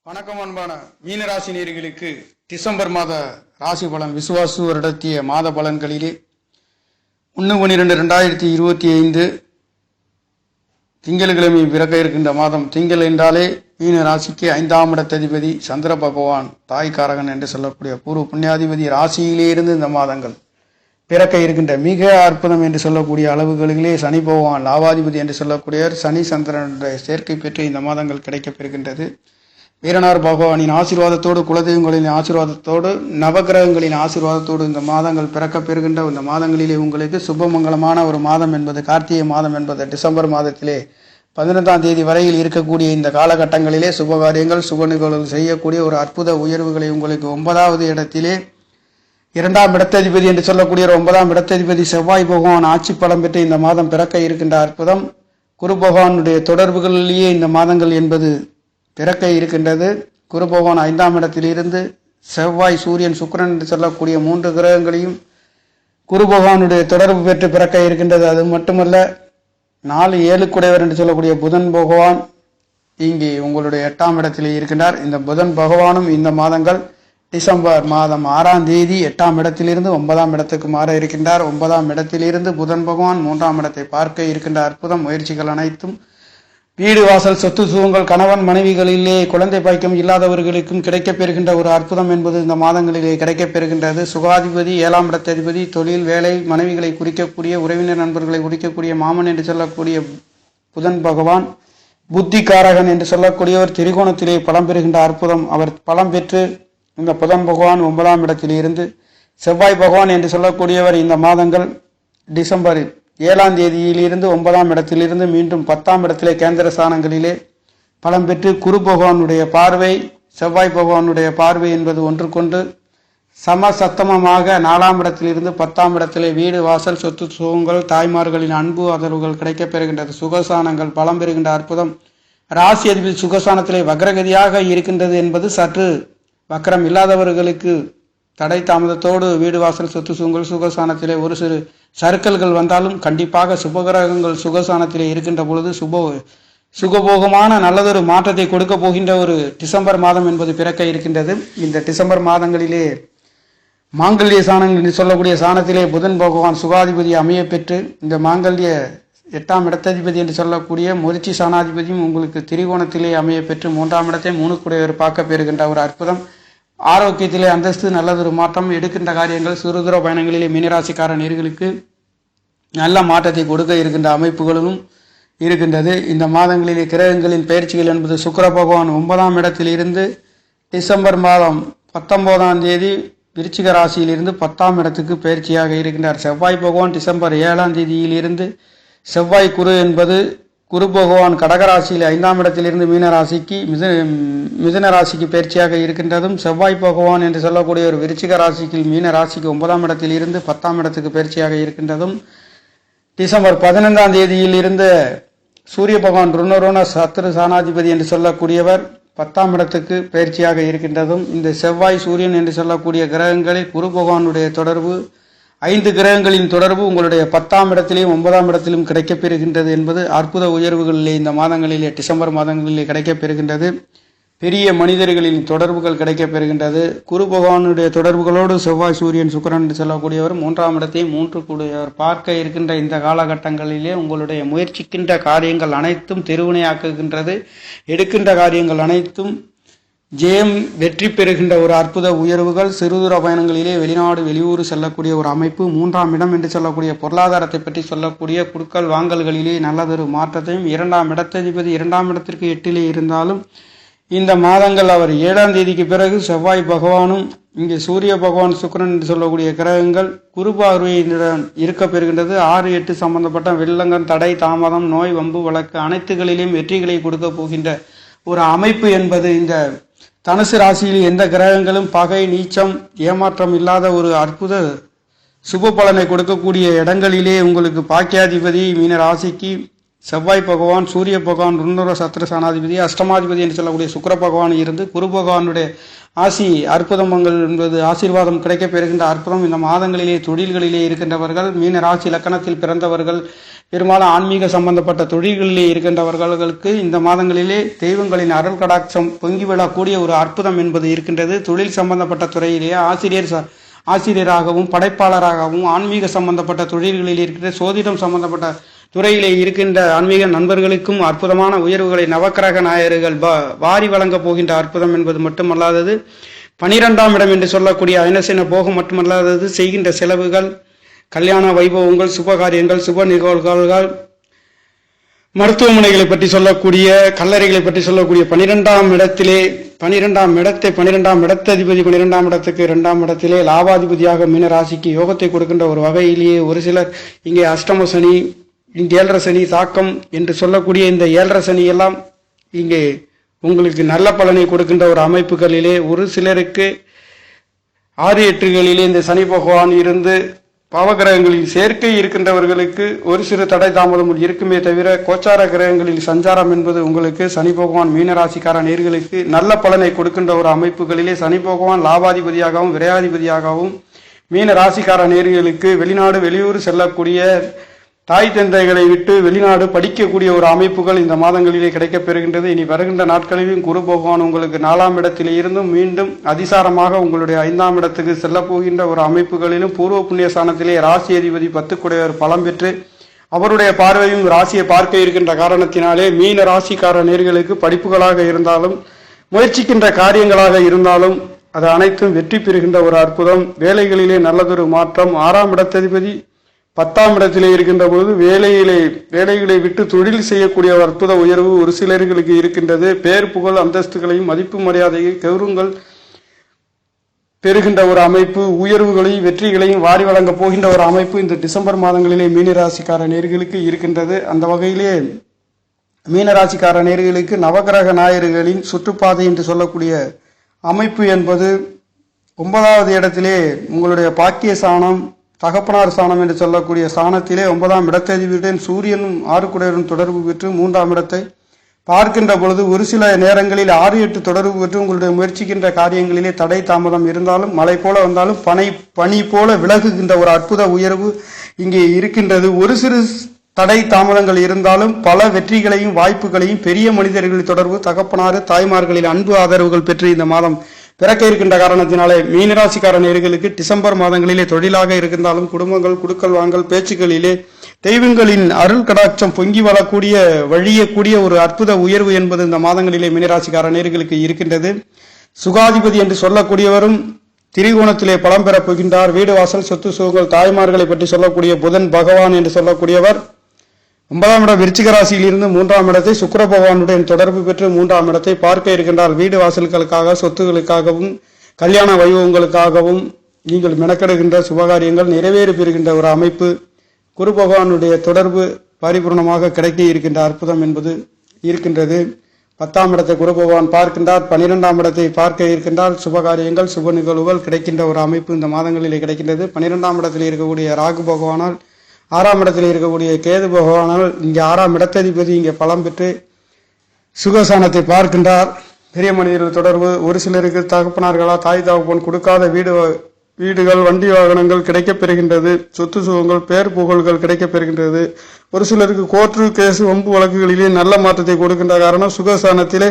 வணக்கம் அன்பான மீனராசி நேயர்களுக்கு டிசம்பர் மாத ராசி பலன் விசுவாசு வருடத்திய மாத பலன்களிலே 1/12/2025 திங்கட்கிழமை பிறக்க இருக்கின்ற மாதம். திங்கள் என்றாலே மீன ராசிக்கு 5ஆம் இடத்ததிபதி சந்திர பகவான் தாய்க்காரகன் என்று சொல்லக்கூடிய பூர்வ புண்ணியாதிபதி ராசியிலே இருந்து இந்த மாதங்கள் பிறக்க இருக்கின்ற மிக அற்புதம் என்று சொல்லக்கூடிய அளவுகளிலே சனி பகவான் லாபாதிபதி என்று சொல்லக்கூடியவர் சனி சந்திரனுடைய சேர்க்கை பெற்று இந்த மாதங்கள் கிடைக்கப்பெறுகின்றது. வீரனார் பகவானின் ஆசீர்வாதத்தோடு குலதெய்வங்களின் ஆசீர்வாதத்தோடு நவகிரகங்களின் ஆசீர்வாதத்தோடு இந்த மாதங்கள் பிறக்கப் பெறுகின்ற இந்த மாதங்களிலே உங்களுக்கு சுபமங்கலமான ஒரு மாதம் என்பது கார்த்திகை மாதம் என்பது டிசம்பர் மாதத்திலே 15ஆம் தேதி வரையில் இருக்கக்கூடிய இந்த காலகட்டங்களிலே சுபகாரியங்கள் சுப நிகழ்வுகள் செய்யக்கூடிய ஒரு அற்புத உயர்வுகளை உங்களுக்கு 9வது இடத்திலே 2ஆம் இடத்ததிபதி என்று சொல்லக்கூடிய 9ஆம் இடத்ததிபதி செவ்வாய் பகவான் ஆட்சி பலம் பெற்று இந்த மாதம் பிறக்க இருக்கின்ற அற்புதம். குரு பகவானுடைய தொடர்புகளிலேயே இந்த மாதங்கள் என்பது பிறக்க இருக்கின்றது. குரு பகவான் 5ஆம் இடத்திலிருந்து செவ்வாய் சூரியன் சுக்கிரன் என்று சொல்லக்கூடிய 3 கிரகங்களையும் குரு பகவானுடைய தொடர்பு பெற்று பிறக்க இருக்கின்றது. அது மட்டுமல்ல 4 7 குடையவர் என்று சொல்லக்கூடிய புதன் பகவான் இங்கே உங்களுடைய 8ஆம் இடத்திலே இருக்கின்றார். இந்த புதன் பகவானும் இந்த மாதங்கள் டிசம்பர் மாதம் 6ஆம் தேதி 8ஆம் இடத்திலிருந்து 9ஆம் இடத்துக்கு மாற இருக்கின்றார். 9ஆம் இடத்திலிருந்து புதன் பகவான் 3ஆம் இடத்தை பார்க்க இருக்கின்ற அற்புதம். முயற்சிகள் அனைத்தும் வீடு வாசல் சொத்து சுகங்கள் கணவன் மனைவிகளிலே குழந்தை பாய்க்கம் இல்லாதவர்களுக்கும் கிடைக்கப் பெறுகின்ற ஒரு அற்புதம் என்பது இந்த மாதங்களிலே கிடைக்கப் பெறுகின்றது. சுகாதிபதி 7ஆம் இடத்ததிபதி தொழில் வேலை மனைவிகளை குறிக்கக்கூடிய உறவினர் நண்பர்களை குறிக்கக்கூடிய மாமன் என்று சொல்லக்கூடிய புதன் பகவான் புத்திகாரகன் என்று சொல்லக்கூடியவர் திரிகோணத்திலே பலம் பெறுகின்ற அற்புதம். அவர் பலம் பெற்று இந்த புதன் பகவான் 9ஆம் இடத்திலிருந்து செவ்வாய் பகவான் என்று சொல்லக்கூடியவர் இந்த மாதங்கள் டிசம்பர் 7ஆம் தேதியிலிருந்து 9ஆம் இடத்திலிருந்து மீண்டும் 10ஆம் இடத்திலே கேந்திர ஸ்தானங்களிலே பலம் பெற்று குரு பகவானுடைய பார்வை செவ்வாய் பகவானுடைய பார்வை என்பது ஒன்றுக்கொண்டு சமசத்தமமாக 4ஆம் இடத்திலிருந்து 10ஆம் இடத்திலே வீடு வாசல் சொத்து சுகங்கள் தாய்மார்களின் அன்பு ஆதரவுகள் கிடைக்கப் பெறுகின்றது. சுகஸ்தானங்கள் பலம் பெறுகின்ற அற்புதம். ராசி அதிபதி சுகஸ்தானத்திலே வக்ரகதியாக இருக்கின்றது என்பது சற்று வக்ரம் இல்லாதவர்களுக்கு தடை தாமதத்தோடு வீடு வாசல் சொத்து சுகங்கள் சுகஸ்தானத்திலே ஒரு சிறு சறுக்கல்கள் வந்தாலும் கண்டிப்பாக சுபகிரகங்கள் சுகஸ்தானத்திலே இருக்கின்ற பொழுது சுகபோகமான நல்லதொரு மாற்றத்தை கொடுக்க போகின்ற ஒரு டிசம்பர் மாதம் என்பது பிறக்க இருக்கின்றது. இந்த டிசம்பர் மாதங்களிலே மாங்கல்ய சாணங்கள் என்று சொல்லக்கூடிய சாணத்திலே புதன் பகவான் சுகாதிபதி அமைய பெற்று இந்த மாங்கல்ய 8ஆம் இடத்ததிபதி என்று சொல்லக்கூடிய முயற்சி சாணாதிபதியும் உங்களுக்கு திரிகோணத்திலே அமைய பெற்று 3ஆம் இடத்தை 3 கூடையவர் பார்க்க பெறுகின்ற ஒரு அற்புதம். ஆரோக்கியத்திலே அந்தஸ்து நல்லதொரு மாற்றம். எடுக்கின்ற காரியங்கள் சிறுதூர பயணங்களிலே மீனராசிக்கார நேயர்களுக்கு நல்ல மாற்றத்தை கொடுக்க இருக்கின்ற அமைப்புகளும் இருக்கின்றது. இந்த மாதங்களிலே கிரகங்களின் பயிற்சிகள் என்பது சுக்கிர பகவான் 9ஆம் இடத்திலிருந்து டிசம்பர் மாதம் 19ஆம் தேதி விருச்சிக ராசியிலிருந்து 10ஆம் இடத்துக்கு பயிற்சியாக இருக்கின்றார். செவ்வாய் பகவான் டிசம்பர் 7ஆம் தேதியிலிருந்து செவ்வாய் குரு என்பது குரு பகவான் கடகராசியில் 5ஆம் இடத்திலிருந்து மீனராசிக்கு மிதுன ராசிக்கு பயிற்சியாக இருக்கின்றதும் செவ்வாய் பகவான் என்று சொல்லக்கூடிய ஒரு விருச்சிக ராசிக்கு மீன ராசிக்கு 9ஆம் இடத்திலிருந்து 10ஆம் இடத்துக்கு பயிற்சியாக இருக்கின்றதும் டிசம்பர் 15ஆம் தேதியில் இருந்து சூரிய பகவான் ருண சத்ரு சாணாதிபதி என்று சொல்லக்கூடியவர் 10ஆம் இடத்துக்கு பயிற்சியாக இருக்கின்றதும் இந்த செவ்வாய் சூரியன் என்று சொல்லக்கூடிய கிரகங்களில் குரு பகவானுடைய தொடர்பு 5 கிரகங்களின் தொடர்பு உங்களுடைய 10ஆம் இடத்திலேயும் 9ஆம் இடத்திலும் கிடைக்கப் பெறுகின்றது என்பது அற்புத உயர்வுகளிலே இந்த மாதங்களிலே டிசம்பர் மாதங்களிலே கிடைக்கப் பெறுகின்றது. பெரிய மனிதர்களின் தொடர்புகள் கிடைக்கப் பெறுகின்றது. குரு பகவானுடைய தொடர்புகளோடு செவ்வாய் சூரியன் சுக்கிரன் என்று சொல்லக்கூடியவர் 3ஆம் இடத்தையும் 3 கூடியவர் பார்க்க இருக்கின்ற இந்த காலகட்டங்களிலே உங்களுடைய முயற்சிக்கின்ற காரியங்கள் அனைத்தும் திருவினையாக்குகின்றது. எடுக்கின்ற காரியங்கள் அனைத்தும் ஜெயம் வெற்றி பெறுகின்ற ஒரு அற்புத உயர்வுகள். சிறுதூர பயணங்களிலே வெளிநாடு வெளியூர் செல்லக்கூடிய ஒரு அமைப்பு. 3ஆம் இடம் என்று சொல்லக்கூடிய பொருளாதாரத்தை பற்றி சொல்லக்கூடிய குடுக்கல் வாங்கல்களிலே நல்லதொரு மாற்றத்தையும் 2ஆம் இடத்ததிபதி 2ஆம் இடத்திற்கு 8லே இருந்தாலும் இந்த மாதங்கள் அவர் 7ஆம் தேதிக்கு பிறகு செவ்வாய் பகவானும் இங்கே சூரிய பகவான் சுக்கிரன் என்று சொல்லக்கூடிய கிரகங்கள் குரு பார்வையுடன் இருக்க பெறுகின்றது. 6 8 சம்பந்தப்பட்ட வெள்ளங்கள் தடை தாமதம் நோய் வம்பு வழக்கு அனைத்துகளிலும் வெற்றிகளை கொடுக்க போகின்ற ஒரு அமைப்பு என்பது இந்த தனுசு ராசியில் எந்த கிரகங்களும் பகை நீச்சம் ஏமாற்றம் இல்லாத ஒரு அற்புத சுப பலனை கொடுக்கக்கூடிய இடங்களிலே உங்களுக்கு பாக்கியாதிபதி மீன ராசிக்கு செவ்வாய் பகவான், சூரிய பகவான், ருணர சத்திர சாணாதிபதி, அஷ்டமாதிபதி என்று சொல்லக்கூடிய சுக்கிர பகவான் இருந்து குரு பகவானுடைய ஆசி அற்புதங்கள் என்பது ஆசீர்வாதம் கிடைக்கப் பெறுகின்ற அற்புதம் இந்த மாதங்களிலே தொழில்களிலே இருக்கின்றவர்கள், மீன ராசி லக்கணத்தில் பிறந்தவர்கள், பெரும்பாலும் ஆன்மீக சம்பந்தப்பட்ட தொழில்களிலே இருக்கின்றவர்களுக்கு இந்த மாதங்களிலே தெய்வங்களின் அருள் கடாட்சம் பொங்கிவிடக்கூடிய ஒரு அற்புதம் என்பது இருக்கின்றது. தொழில் சம்பந்தப்பட்ட துறையிலேயே ஆசிரியராகவும் படைப்பாளராகவும் ஆன்மீக சம்பந்தப்பட்ட தொழில்களில் இருக்கின்ற சோதிடம் சம்பந்தப்பட்ட துறையிலே இருக்கின்ற ஆன்மீக நண்பர்களுக்கும் அற்புதமான உயர்வுகளை நவக்கிரக நாயர்கள் வாரி வழங்கப் போகின்ற அற்புதம் என்பது மட்டுமல்லாதது, 12ஆம் இடம் என்று சொல்லக்கூடிய அயனசேன போகம் மட்டுமல்லாதது, செய்கின்ற செலவுகள், கல்யாண வைபவங்கள், சுபகாரியங்கள், சுப நிகழ்வுகள், மருத்துவமனைகளை பற்றி சொல்லக்கூடிய, கல்லறைகளை பற்றி சொல்லக்கூடிய 12ஆம் இடத்திலே 12ஆம் இடத்ததிபதி 12ஆம் இடத்துக்கு 2ஆம் இடத்திலே லாபாதிபதியாக மீன ராசிக்கு யோகத்தை கொடுக்கின்ற ஒரு வகையிலேயே ஒரு சிலர் இங்கே அஷ்டம சனி, இங்கே 7.5 சனி தாக்கம் என்று சொல்லக்கூடிய இந்த 7.5 சனி எல்லாம் இங்கே உங்களுக்கு நல்ல பலனை கொடுக்கின்ற ஒரு அமைப்புகளிலே ஒரு சிலருக்கு 6-8களிலே இந்த சனி பகவான் இருந்து பாவகிரகங்களில் சேர்க்கை இருக்கின்றவர்களுக்கு ஒரு சிறு தடை தாமதம் இருக்குமே தவிர, கோச்சார கிரகங்களில் சஞ்சாரம் என்பது உங்களுக்கு சனி பகவான் மீனராசிக்கார நேர்களுக்கு நல்ல பலனை கொடுக்கின்ற ஒரு அமைப்புகளிலே சனி பகவான் லாபாதிபதியாகவும் விரையாதிபதியாகவும் மீன ராசிக்கார நேர்களுக்கு வெளிநாடு வெளியூர் செல்லக்கூடிய, தாய் தந்தைகளை விட்டு வெளிநாடு படிக்கக்கூடிய ஒரு அமைப்புகள் இந்த மாதங்களிலே கிடைக்கப் பெறுகின்றது. இனி வருகின்ற நாட்களிலும் குரு பகவான் உங்களுக்கு 4ஆம் இடத்திலே இருந்தும் மீண்டும் அதிசாரமாக உங்களுடைய 5ஆம் இடத்துக்கு செல்ல போகின்ற ஒரு அமைப்புகளிலும் பூர்வ புண்ணிய ஸ்தானத்திலே ராசி அதிபதி 10 பலம் பெற்று அவருடைய பார்வையும் ராசியை பார்க்க இருக்கின்ற காரணத்தினாலே மீன ராசிக்கார நேர்களுக்கு படிப்புகளாக இருந்தாலும் முயற்சிக்கின்ற காரியங்களாக இருந்தாலும் அது அனைத்தும் வெற்றி பெறுகின்ற ஒரு அற்புதம். வேலைகளிலே நல்லதொரு மாற்றம். 6ஆம் இடத்ததிபதி 10ஆம் இடத்திலே இருக்கின்ற போது வேலைகளை விட்டு தொழில் செய்யக்கூடிய அற்புத உயர்வு ஒரு சிலர்களுக்கு இருக்கின்றது. பேர் புகழ் அந்தஸ்துகளையும் மதிப்பு மரியாதையை கௌரவங்கள் பெறுகின்ற ஒரு அமைப்பு, உயர்வுகளையும் வெற்றிகளையும் வாரி வழங்கப் போகின்ற ஒரு அமைப்பு இந்த டிசம்பர் மாதங்களிலே மீனராசிக்கார நேர்களுக்கு இருக்கின்றது. அந்த வகையிலே மீனராசிக்கார நேர்களுக்கு நவகிரக நாயர்களின் சுற்றுப்பாதை என்று சொல்லக்கூடிய அமைப்பு என்பது 9வது இடத்திலே உங்களுடைய பாக்கிய ஸ்தானம், தகப்பனார் ஸ்தானம் என்று சொல்லக்கூடிய ஸ்தானத்திலே 9ஆம் இடத்ததிபதியுடன் சூரியனும் 6 தொடர்பு பெற்று 3ஆம் இடத்தை பார்க்கின்ற பொழுது ஒரு சில நேரங்களில் 6-8 தொடர்பு பெற்று உங்களுடைய முயற்சிக்கின்ற காரியங்களிலே தடை தாமதம் இருந்தாலும், மழை போல வந்தாலும் பனி போல விலகுகின்ற ஒரு அற்புத உயர்வு இங்கே இருக்கின்றது. ஒரு சிறு தடை தாமதங்கள் இருந்தாலும் பல வெற்றிகளையும் வாய்ப்புகளையும் பெரிய மனிதர்களின் தொடர்பு, தகப்பனாறு தாய்மார்களில் அன்பு ஆதரவுகள் பெற்று இந்த மாதம் பிறக்க இருக்கின்ற காரணத்தினாலே மீனராசிக்கார நேர்களுக்கு டிசம்பர் மாதங்களிலே தொழிலாக இருந்தாலும் குடும்பங்கள், குடுக்கல் வாங்கல், பேச்சுக்களிலே தெய்வங்களின் அருள் கடாட்சம் பொங்கி வழியக்கூடிய ஒரு அற்புத உயர்வு என்பது இந்த மாதங்களிலே மீனராசிக்கார நேர்களுக்கு இருக்கின்றது. சுகாதிபதி என்று சொல்லக்கூடியவரும் திரிகோணத்திலே பலம் பெறப் போகின்றார். வீடு வாசல் சொத்து சுகங்கள் தாய்மார்களை பற்றி சொல்லக்கூடிய புதன் பகவான் என்று சொல்லக்கூடியவர் 9ஆம் இடம் விருச்சிக ராசியில் இருந்து 3ஆம் இடத்தை சுக்கிர பகவானுடன் தொடர்பு பெற்று 3ஆம் இடத்தை பார்க்க இருக்கின்றார். வீடு வாசல்களுக்காக, சொத்துகளுக்காகவும், கல்யாண வைபவங்களுக்காகவும் நீங்கள் மெனக்கெடுகின்ற சுபகாரியங்கள் நிறைவேறி பெறுகின்ற ஒரு அமைப்பு, குரு பகவானுடைய தொடர்பு பரிபூர்ணமாக கிடைக்க இருக்கின்ற அற்புதம் என்பது இருக்கின்றது. 10ஆம் இடத்தை குரு பகவான் பார்க்கின்றார். 12ஆம் இடத்தை பார்க்க இருக்கின்றார். சுபகாரியங்கள், சுப நிகழ்வுகள் கிடைக்கின்ற ஒரு அமைப்பு இந்த மாதங்களிலே கிடைக்கின்றது. 12ஆம் இடத்தில் இருக்கக்கூடிய ராகு பகவானால், 6ஆம் இடத்தில் இருக்கக்கூடிய கேது பகவானால் இங்கே 6ஆம் இடத்ததிபதி இங்கே பலம் பெற்று சுகசானத்தை பார்க்கின்றார். பெரிய மனிதர்கள் தொடர்பு, ஒரு சிலருக்கு தகப்பனார்களா தாய் தகப்பன் கொடுக்காத வீடுகள், வண்டி வாகனங்கள் கிடைக்கப் பெறுகின்றது. சொத்து சுகங்கள், பேர் புகழ்கள் கிடைக்கப் பெறுகின்றது. ஒரு சிலருக்கு கோர்ட்டு கேசு வம்பு வழக்குகளிலே நல்ல மாற்றத்தை கொடுக்கின்ற காரணம் சுகசானத்திலே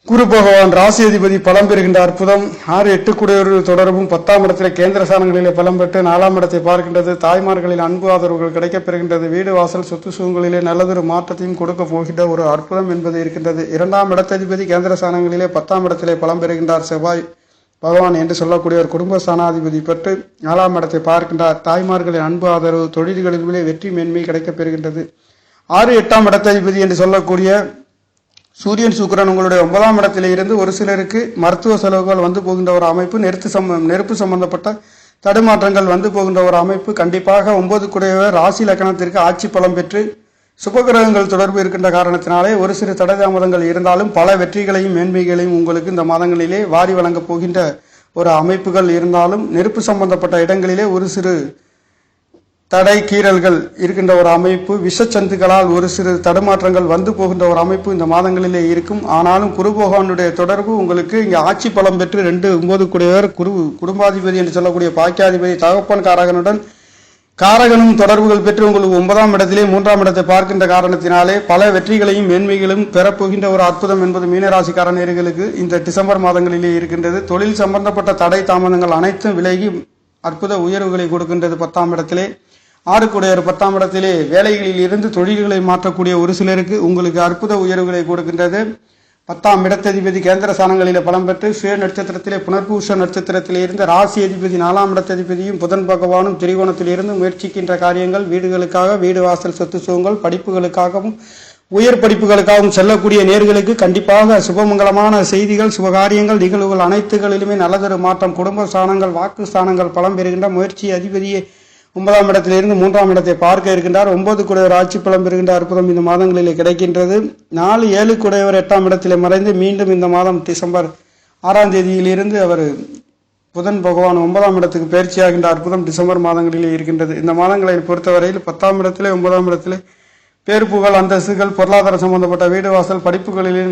குரு பகவான் ராசி அதிபதி பலம் பெறுகின்ற அற்புதம். 6-8 தொடர்பும் 10ஆம் இடத்திலே கேந்திர ஸ்தானங்களிலே பலம் பெற்று 4ஆம் இடத்தை பார்க்கின்றது. தாய்மார்களின் அன்பு ஆதரவுகள் கிடைக்கப் பெறுகின்றது. வீடு வாசல் சொத்து சுகங்களிலே நல்லதொரு மாற்றத்தையும் கொடுக்க போகின்ற ஒரு அற்புதம் என்பது இருக்கின்றது. 2ஆம் இடத்ததிபதி கேந்திர ஸ்தானங்களிலே 10ஆம் இடத்திலே பலம் பெறுகின்றார். செவ்வாய் பகவான் என்று சொல்லக்கூடிய ஒரு குடும்ப ஸ்தானாதிபதி பெற்று 4ஆம் இடத்தை பார்க்கின்றார். தாய்மார்களின் அன்பு ஆதரவு, தொழில்களிலே வெற்றி மேன்மை கிடைக்கப் பெறுகின்றது. 6-8ஆம் இடத்ததிபதி என்று சொல்லக்கூடிய சூரியன் சுக்கிரன் உங்களுடைய 9ஆம் இடத்திலே இருந்து ஒரு சிலருக்கு மருத்துவ செலவுகள் வந்து போகின்ற ஒரு அமைப்பு, நெருப்பு சம்பந்தப்பட்ட தடுமாற்றங்கள் வந்து போகின்ற ஒரு அமைப்பு. கண்டிப்பாக 9 ராசி லக்கணத்திற்கு ஆட்சி பலம் பெற்று சுபகிரகங்கள் தொடர்பு இருக்கின்ற காரணத்தினாலே ஒரு சிறு தடைதாமதங்கள் இருந்தாலும் பல வெற்றிகளையும் மேன்மைகளையும் உங்களுக்கு இந்த மாதங்களிலே வாரி வழங்கப் போகின்ற ஒரு அமைப்புகள் இருந்தாலும், நெருப்பு சம்பந்தப்பட்ட இடங்களிலே ஒரு சிறு தடை கீறல்கள் இருக்கின்ற ஒரு அமைப்பு, விஷச்சந்துக்களால் ஒரு சிறு தடுமாற்றங்கள் வந்து போகின்ற ஒரு அமைப்பு இந்த மாதங்களிலே இருக்கும். ஆனாலும் குரு பகவானுடைய தொடர்பு உங்களுக்கு இங்கே ஆட்சி பலம் பெற்று 2 9 கூடியவர் குடும்பாதிபதி என்று சொல்லக்கூடிய பாக்கியாதிபதி தகப்பன் காரகனுடன் காரகனும் தொடர்புகள் பெற்று உங்களுக்கு 9ஆம் இடத்திலே 3ஆம் இடத்தை பார்க்கின்ற காரணத்தினாலே பல வெற்றிகளையும் மேன்மைகளும் பெறப்போகின்ற ஒரு அற்புதம் என்பது மீனராசிக்கார நேயர்களுக்கு இந்த டிசம்பர் மாதங்களிலே இருக்கின்றது. தொழில் சம்பந்தப்பட்ட தடை தாமதங்கள் அனைத்தும் விலகி அற்புத உயர்வுகளை கொடுக்கின்றது. 10ஆம் இடத்திலே 6 கூடியவர் 10ஆம் இடத்திலே வேலைகளில் இருந்து தொழில்களை மாற்றக்கூடிய ஒரு சிலருக்கு உங்களுக்கு அற்புத உயர்வுகளை கொடுக்கின்றது. 10ஆம் இடத்ததிபதி கேந்திர ஸ்தானங்களிலே பலம் பெற்று சுய நட்சத்திரத்திலே புனர்பூச நட்சத்திரத்திலே இருந்து ராசி அதிபதி 4ஆம் இடத்ததிபதியும் புதன் பகவானும் திரிகோணத்திலிருந்து முயற்சிக்கின்ற காரியங்கள், வீடுகளுக்காக, வீடு வாசல் சொத்து சுகங்கள், படிப்புகளுக்காகவும் உயர் படிப்புகளுக்காகவும் செல்லக்கூடிய நேர்களுக்கு கண்டிப்பாக சுபமங்கலமான செய்திகள், சுபகாரியங்கள், நிகழ்வுகள் அனைத்துகளிலுமே நல்லதொரு மாற்றம், குடும்ப ஸ்தானங்கள், வாக்கு ஸ்தானங்கள் பலம் பெறுகின்ற முயற்சி அதிபதியே 9ஆம் இடத்திலிருந்து 3ஆம் இடத்தை பார்க்க இருக்கின்றார். 9 கூடையவர் ஆட்சி பலம் பெறுகின்ற அற்புதம் இந்த மாதங்களிலே கிடைக்கின்றது. 4 7 கூடையவர் 8ஆம் இடத்திலே மறைந்து மீண்டும் இந்த மாதம் டிசம்பர் 6ஆம் தேதியிலிருந்து அவர் புதன் பகவான் 9ஆம் இடத்துக்கு பயிற்சியாகின்ற அற்புதம் டிசம்பர் மாதங்களிலே இருக்கின்றது. இந்த மாதங்களை பொறுத்தவரையில் 10ஆம் இடத்திலே 9ஆம் இடத்திலே பேர் புகழ், அந்தஸ்துகள், பொருளாதார சம்பந்தப்பட்ட வீடு வாசல், படிப்புகளிலே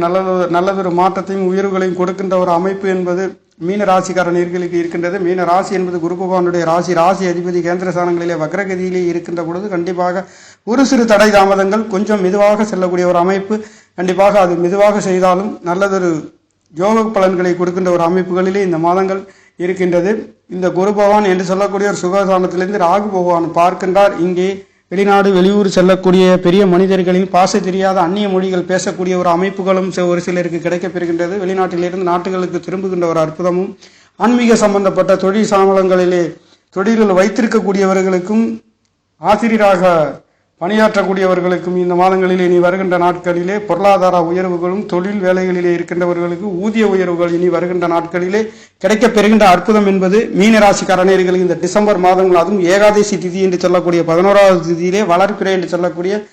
நல்லதொரு மாற்றத்தையும் உயர்வுகளையும் கொடுக்கின்ற ஒரு அமைப்பு என்பது மீன ராசிக்கார நேயர்களுக்கு இருக்கின்றது. மீன ராசி என்பது குரு பகவானுடைய ராசி. ராசி அதிபதி கேந்திர ஸ்தானங்களிலே வக்ரகதியிலே இருக்கின்ற பொழுது கண்டிப்பாக ஒரு சிறு தடை தாமதங்கள், கொஞ்சம் மெதுவாக செல்லக்கூடிய ஒரு அமைப்பு, கண்டிப்பாக அது மெதுவாக செய்தாலும் நல்லதொரு யோக பலன்களை கொடுக்கின்ற ஒரு அமைப்புகளிலே இந்த மாதங்கள் இருக்கின்றது. இந்த குரு பகவான் என்று சொல்லக்கூடிய ஒரு சுகஸ்தானத்திலிருந்து ராகு பகவான் பார்க்கின்றார். இங்கே வெளிநாடு வெளியூர் செல்லக்கூடிய பெரிய மனிதர்களில் பாச தெரியாத அந்நிய மொழிகள் பேசக்கூடிய ஒரு அமைப்புகளும் ஒரு சிலருக்கு கிடைக்கப்பெறுகின்றது. வெளிநாட்டிலிருந்து நாட்டுகளுக்கு திரும்புகின்ற ஒரு அற்புதமும், ஆன்மீக சம்பந்தப்பட்ட தொழில் சாமலங்களிலே தொழில்கள் வைத்திருக்கக்கூடியவர்களுக்கும் ஆசிரியராக பணியாற்றக்கூடியவர்களுக்கும் இந்த மாதங்களிலே இனி வருகின்ற நாட்களிலே பொருளாதார உயர்வுகளும், தொழில் வேலைகளிலே இருக்கின்றவர்களுக்கு ஊதிய உயர்வுகள் இனி வருகின்ற நாட்களிலே கிடைக்கப் பெறுகின்ற அற்புதம் என்பது மீனராசிக்கார நேயர்களுக்கு இந்த டிசம்பர் மாதங்கள், அதுவும் ஏகாதசி திதி என்று சொல்லக்கூடிய 11வது திதியிலே வளர்பிறை என்று சொல்லக்கூடிய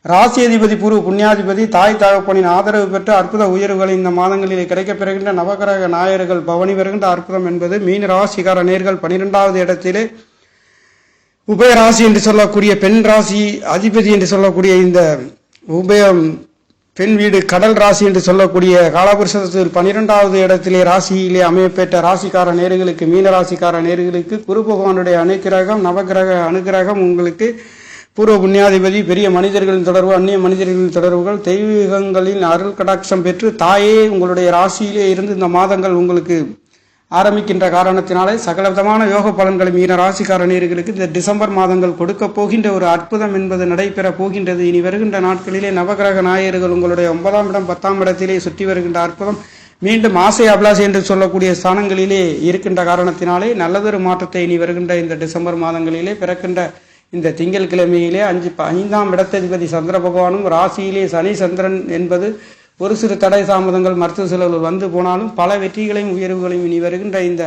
ராசி அதிபதி பூர்வ புண்ணியாதிபதி தாய் தகப்பனின் ஆதரவு பெற்ற அற்புத உயர்வுகளை இந்த மாதங்களிலே கிடைக்கப் பெறுகின்ற நவகிரக நாயர்கள் பவனி வருகின்ற அற்புதம் என்பது மீனராசிக்கார நேயர்கள் 12வது இடத்திலே உபயராசி என்று சொல்லக்கூடிய பெண் ராசி அதிபதி என்று சொல்லக்கூடிய இந்த உபயம் பெண் வீடு கடல் ராசி என்று சொல்லக்கூடிய காலபுருஷத்தில் 12வது இடத்திலே ராசியிலே அமையப்பெற்ற ராசிக்கார நேயர்களுக்கு, மீனராசிக்கார நேயர்களுக்கு குரு பகவானுடைய அனுக்கிரகம், நவகிரக அனுகிரகம் உங்களுக்கு பூர்வ புண்ணியாதிபதி, பெரிய மனிதர்களின் தொடர்பு, அந்நிய மனிதர்களின் தொடர்புகள், தெய்வீகங்களின் அருள் கடாட்சம் பெற்று தாயே உங்களுடைய ராசியிலே இருந்து இந்த மாதங்கள் உங்களுக்கு ஆரம்பிக்கின்ற காரணத்தினாலே சகலவிதமான யோக பலன்களை மீன ராசிக்கார நேயர்களுக்கு இந்த டிசம்பர் மாதங்கள் கொடுக்க போகின்ற ஒரு அற்புதம் என்பது நடைபெற போகின்றது. இனி வருகின்ற நாட்களிலே நவகிரக நாயர்கள் உங்களுடைய 9ஆம் இடம் 10ஆம் இடத்திலே சுற்றி வருகின்ற அற்புதம் மீண்டும் ஆசை அபிலாசை என்று சொல்லக்கூடிய ஸ்தானங்களிலே இருக்கின்ற காரணத்தினாலே நல்லதொரு மாற்றத்தை இனி வருகின்ற இந்த டிசம்பர் மாதங்களிலே பிறக்கின்ற இந்த திங்கள் கிழமையிலே 5ஆம் இடத்ததிபதி சந்திர பகவானும் ராசியிலே சனி சந்திரன் என்பது ஒரு சிறு தடை தாமதங்கள், மருத்துவ செலவுகள் வந்து போனாலும் பல வெற்றிகளையும் உயர்வுகளையும் இனி வருகின்ற இந்த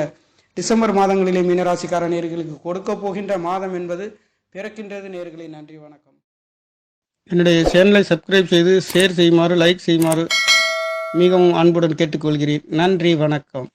டிசம்பர் மாதங்களிலே மீனராசிக்கார நேயர்களுக்கு கொடுக்க போகின்ற மாதம் என்பது பிறக்கின்றது. நேயர்களே, நன்றி, வணக்கம். என்னுடைய சேனலை சப்ஸ்கிரைப் செய்து ஷேர் செய்யுமாறு, லைக் செய்யுமாறு மிகவும் அன்புடன் கேட்டுக்கொள்கிறேன். நன்றி, வணக்கம்.